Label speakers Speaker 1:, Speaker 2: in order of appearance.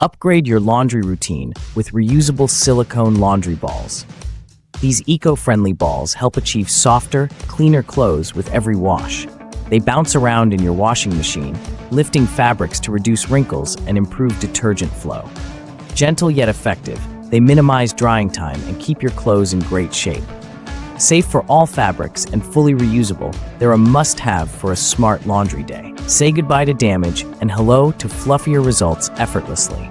Speaker 1: Upgrade your laundry routine with reusable silicone laundry balls. These eco-friendly balls help achieve softer, cleaner clothes with every wash. They bounce around in your washing machine, lifting fabrics to reduce wrinkles and improve detergent flow. Gentle yet effective, they minimize drying time and keep your clothes in great shape. Safe for all fabrics and fully reusable, they're a must-have for a smart laundry day. Say goodbye to damage and hello to fluffier results effortlessly.